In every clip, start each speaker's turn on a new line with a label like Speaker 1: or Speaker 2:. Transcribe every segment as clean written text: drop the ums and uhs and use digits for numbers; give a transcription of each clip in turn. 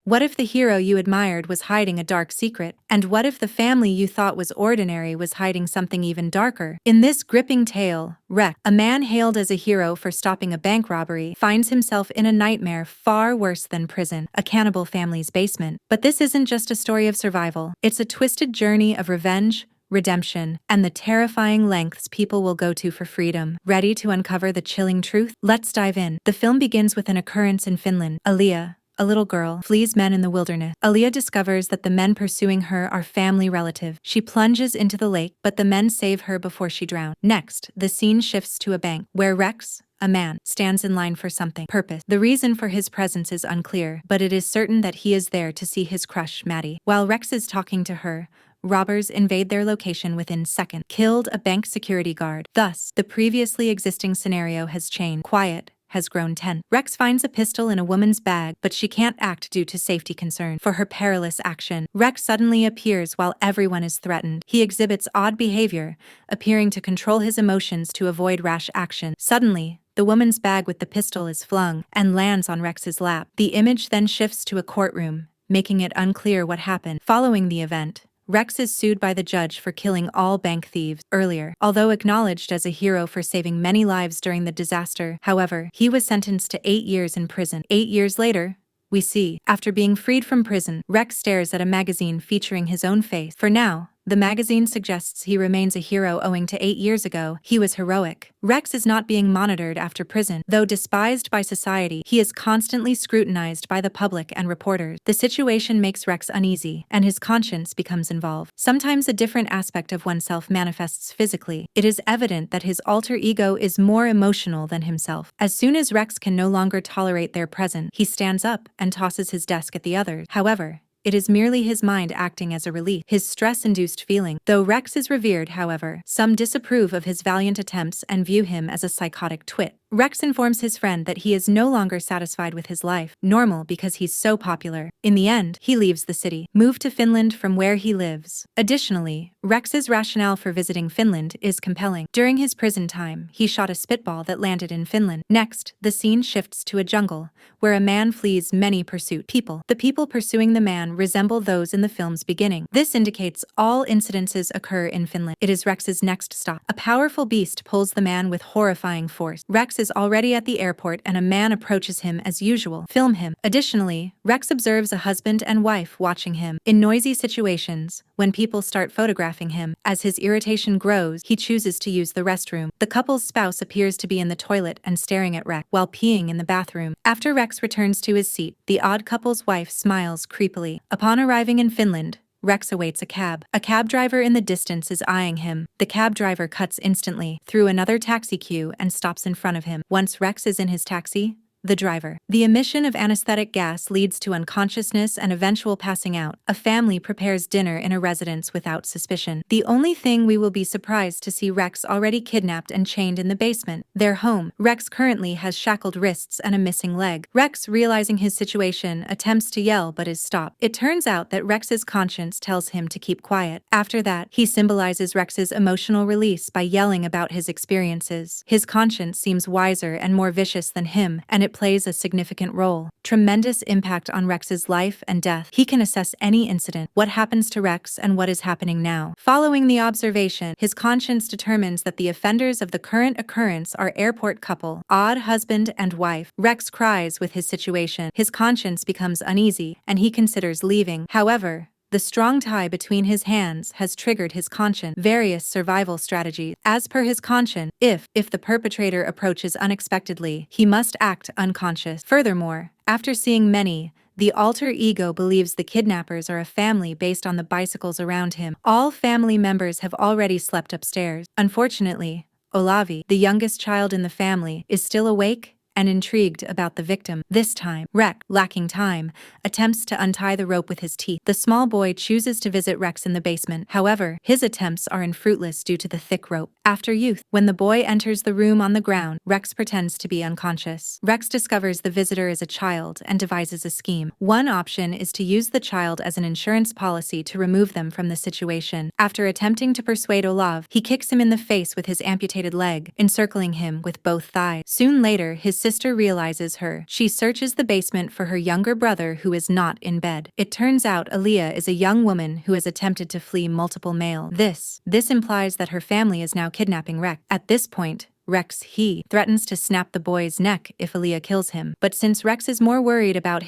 Speaker 1: What if the hero you admired was hiding a dark secret? And what if the family you thought was ordinary was hiding something even darker? In this gripping tale, Rex, a man hailed as a hero for stopping a bank robbery, finds himself in a nightmare far worse than prison, a cannibal family's basement. But this isn't just a story of survival, it's a twisted journey of revenge, redemption, and the terrifying lengths people will go to for freedom. Ready to uncover the chilling truth? Let's dive in. The film begins with an occurrence in Finland. Aaliyah, a little girl, flees men in the wilderness. Aaliyah discovers that the men pursuing her are family relatives. She plunges into the lake, but the men save her before she drowns. Next, the scene shifts to a bank, where Rex, a man, stands in line for something. Purpose. The reason for his presence is unclear, but it is certain that he is there to see his crush, Maddie. While Rex is talking to her, robbers invade their location within seconds, killed a bank security guard. Thus, the previously existing scenario has changed. Quiet has grown tense. Rex finds a pistol in a woman's bag, but she can't act due to safety concerns. For her perilous action, Rex suddenly appears while everyone is threatened. He exhibits odd behavior, appearing to control his emotions to avoid rash action. Suddenly, the woman's bag with the pistol is flung and lands on Rex's lap. The image then shifts to a courtroom, making it unclear what happened. Following the event, Rex is sued by the judge for killing all bank thieves earlier. Although acknowledged as a hero for saving many lives during the disaster, however, he was sentenced to 8 years in prison. 8 years later, we see, after being freed from prison, Rex stares at a magazine featuring his own face. For now, the magazine suggests he remains a hero owing to 8 years ago. He was heroic. Rex is not being monitored after prison. Though despised by society, he is constantly scrutinized by the public and reporters. The situation makes Rex uneasy, and his conscience becomes involved. Sometimes a different aspect of oneself manifests physically. It is evident that his alter ego is more emotional than himself. As soon as Rex can no longer tolerate their presence, he stands up and tosses his desk at the others. However, it is merely his mind acting as a relief, his stress-induced feeling. Though Rex is revered, however, some disapprove of his valiant attempts and view him as a psychotic twit. Rex informs his friend that he is no longer satisfied with his life, normal because he's so popular. In the end, he leaves the city, moved to Finland from where he lives. Additionally, Rex's rationale for visiting Finland is compelling. During his prison time, he shot a spitball that landed in Finland. Next, the scene shifts to a jungle, where a man flees many pursuit people. The people pursuing the man resemble those in the film's beginning. This indicates all incidences occur in Finland. It is Rex's next stop. A powerful beast pulls the man with horrifying force. Rex is already at the airport and a man approaches him as usual. Film him. Additionally, Rex observes a husband and wife watching him. In noisy situations, when people start photographing him, as his irritation grows, he chooses to use the restroom. The couple's spouse appears to be in the toilet and staring at Rex while peeing in the bathroom. After Rex returns to his seat, the odd couple's wife smiles creepily. Upon arriving in Finland, Rex awaits a cab. A cab driver in the distance is eyeing him. The cab driver cuts instantly through another taxi queue and stops in front of him. Once Rex is in his taxi, the driver. The emission of anesthetic gas leads to unconsciousness and eventual passing out. A family prepares dinner in a residence without suspicion. The only thing we will be surprised to see Rex already kidnapped and chained in the basement. Their home. Rex currently has shackled wrists and a missing leg. Rex, realizing his situation, attempts to yell but is stopped. It turns out that Rex's conscience tells him to keep quiet. After that, he symbolizes Rex's emotional release by yelling about his experiences. His conscience seems wiser and more vicious than him, and it plays a significant role. Tremendous impact on Rex's life and death. He can assess any incident, what happens to Rex and what is happening now. Following the observation, his conscience determines that the offenders of the current occurrence are airport couple, odd husband and wife. Rex cries with his situation. His conscience becomes uneasy, and he considers leaving. However, the strong tie between his hands has triggered his conscience. Various survival strategies. As per his conscience, if the perpetrator approaches unexpectedly, he must act unconscious. Furthermore, after seeing many, the alter ego believes the kidnappers are a family based on the bicycles around him. All family members have already slept upstairs. Unfortunately, Olavi, the youngest child in the family, is still awake and intrigued about the victim. This time, Rex, lacking time, attempts to untie the rope with his teeth. The small boy chooses to visit Rex in the basement. However, his attempts are infruitless due to the thick rope. After youth, when the boy enters the room on the ground, Rex pretends to be unconscious. Rex discovers the visitor is a child and devises a scheme. One option is to use the child as an insurance policy to remove them from the situation. After attempting to persuade Olav, he kicks him in the face with his amputated leg, encircling him with both thighs. Soon later, his sister realizes her. She searches the basement for her younger brother who is not in bed. It turns out Aaliyah is a young woman who has attempted to flee multiple males. This implies that her family is now kidnapping Rex. At this point, Rex threatens to snap the boy's neck if Aaliyah kills him. But since Rex is more worried about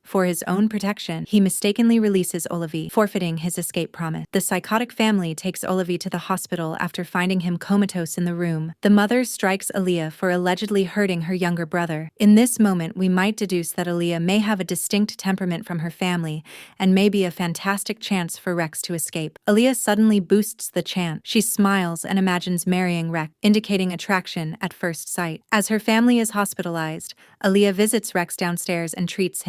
Speaker 1: for his own protection, he mistakenly releases Olivia, forfeiting his escape promise. The psychotic family takes Olivia to the hospital after finding him comatose in the room. The mother strikes Aaliyah for allegedly hurting her younger brother. In this moment, we might deduce that Aaliyah may have a distinct temperament from her family and may be a fantastic chance for Rex to escape. Aaliyah suddenly boosts the chance. She smiles and imagines marrying Rex, indicating attraction at first sight. As her family is hospitalized, Aaliyah visits Rex downstairs and treats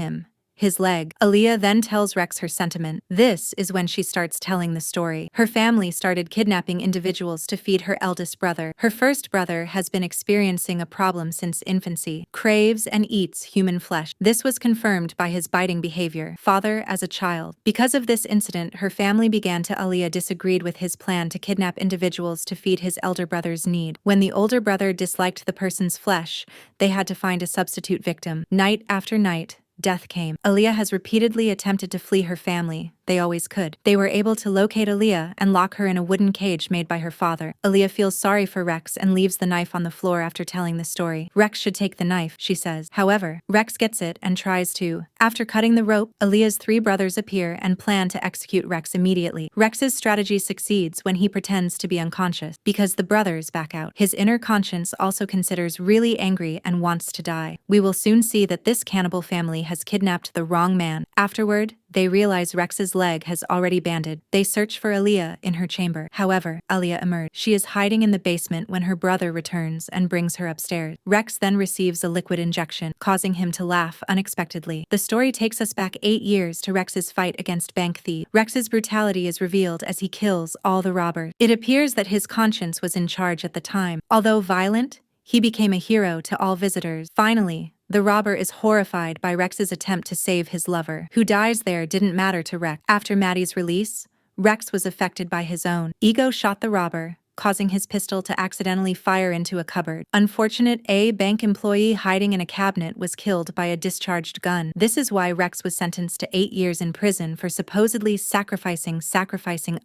Speaker 1: his leg. Aaliyah then tells Rex her sentiment. This is when she starts telling the story. Her family started kidnapping individuals to feed her eldest brother. Her first brother has been experiencing a problem since infancy, craves and eats human flesh. This was confirmed by his biting behavior, father as a child. Because of this incident, her family began to Aaliyah disagreed with his plan to kidnap individuals to feed his elder brother's need. When the older brother disliked the person's flesh, they had to find a substitute victim. Night after night, death came. Aaliyah has repeatedly attempted to flee her family. They always could. They were able to locate Aaliyah and lock her in a wooden cage made by her father. Aaliyah feels sorry for Rex and leaves the knife on the floor after telling the story. Rex should take the knife, she says. However, Rex gets it and tries to. After cutting the rope, Aaliyah's 3 brothers appear and plan to execute Rex immediately. Rex's strategy succeeds when he pretends to be unconscious, because the brothers back out. His inner conscience also considers really angry and wants to die. We will soon see that this cannibal family has kidnapped the wrong man. Afterward, they realize Rex's leg has already banded. They search for Aaliyah in her chamber. However, Aaliyah emerges. She is hiding in the basement when her brother returns and brings her upstairs. Rex then receives a liquid injection, causing him to laugh unexpectedly. The story takes us back 8 years to Rex's fight against bank thieves. Rex's brutality is revealed as he kills all the robbers. It appears that his conscience was in charge at the time. Although violent, he became a hero to all visitors. Finally, the robber is horrified by Rex's attempt to save his lover. Who dies there didn't matter to Rex. After Maddie's release, Rex was affected by his own ego, shot the robber, causing his pistol to accidentally fire into a cupboard. Unfortunate a bank employee hiding in a cabinet was killed by a discharged gun. This is why Rex was sentenced to 8 years in prison for supposedly sacrificing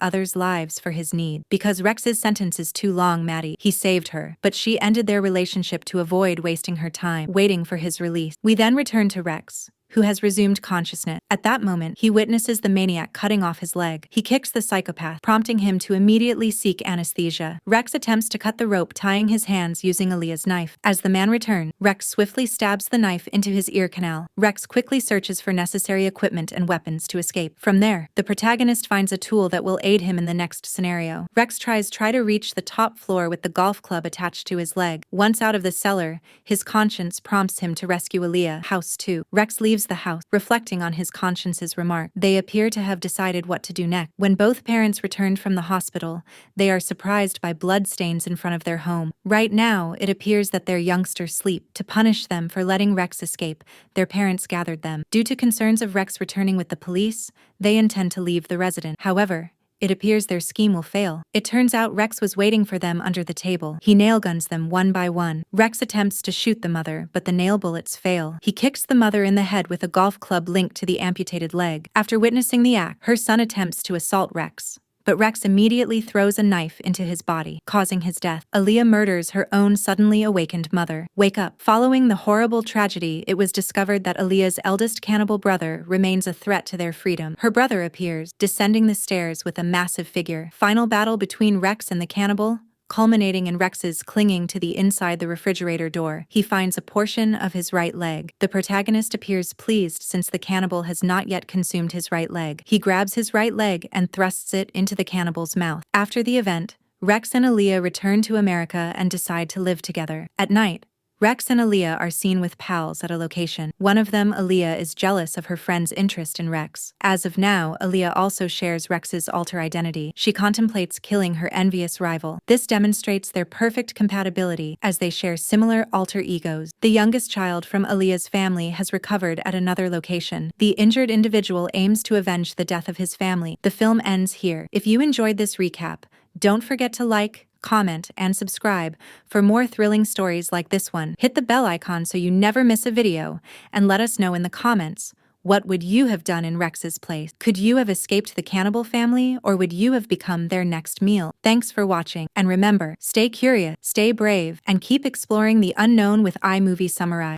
Speaker 1: others' lives for his need. Because Rex's sentence is too long, Maddie, he saved her, but she ended their relationship to avoid wasting her time waiting for his release. We then return to Rex, who has resumed consciousness. At that moment, he witnesses the maniac cutting off his leg. He kicks the psychopath, prompting him to immediately seek anesthesia. Rex attempts to cut the rope, tying his hands using Aaliyah's knife. As the man returns, Rex swiftly stabs the knife into his ear canal. Rex quickly searches for necessary equipment and weapons to escape. From there, the protagonist finds a tool that will aid him in the next scenario. Rex tries to reach the top floor with the golf club attached to his leg. Once out of the cellar, his conscience prompts him to rescue Aaliyah. House 2. Rex leaves the house, reflecting on his conscience's remark. They appear to have decided what to do next. When both parents returned from the hospital, they are surprised by blood stains in front of their home. Right now, it appears that their youngster sleep. To punish them for letting Rex escape, their parents gathered them. Due to concerns of Rex returning with the police, they intend to leave the residence. However, it appears their scheme will fail. It turns out Rex was waiting for them under the table. He nail guns them one by one. Rex attempts to shoot the mother, but the nail bullets fail. He kicks the mother in the head with a golf club linked to the amputated leg. After witnessing the act, her son attempts to assault Rex, but Rex immediately throws a knife into his body, causing his death. Aaliyah murders her own suddenly awakened mother. Wake up. Following the horrible tragedy, it was discovered that Aaliyah's eldest cannibal brother remains a threat to their freedom. Her brother appears, descending the stairs with a massive figure. Final battle between Rex and the cannibal, culminating in Rex's clinging to the inside the refrigerator door. He finds a portion of his right leg. The protagonist appears pleased since the cannibal has not yet consumed his right leg. He grabs his right leg and thrusts it into the cannibal's mouth. After the event, Rex and Aaliyah return to America and decide to live together. At night, Rex and Aaliyah are seen with pals at a location. One of them, Aaliyah, is jealous of her friend's interest in Rex. As of now, Aaliyah also shares Rex's alter identity. She contemplates killing her envious rival. This demonstrates their perfect compatibility as they share similar alter egos. The youngest child from Aaliyah's family has recovered at another location. The injured individual aims to avenge the death of his family. The film ends here. If you enjoyed this recap, don't forget to like, comment, and subscribe for more thrilling stories like this one. Hit the bell icon so you never miss a video, and let us know in the comments, what would you have done in Rex's place? Could you have escaped the cannibal family, or would you have become their next meal? Thanks for watching, and remember, stay curious, stay brave, and keep exploring the unknown with iMovie Summarize.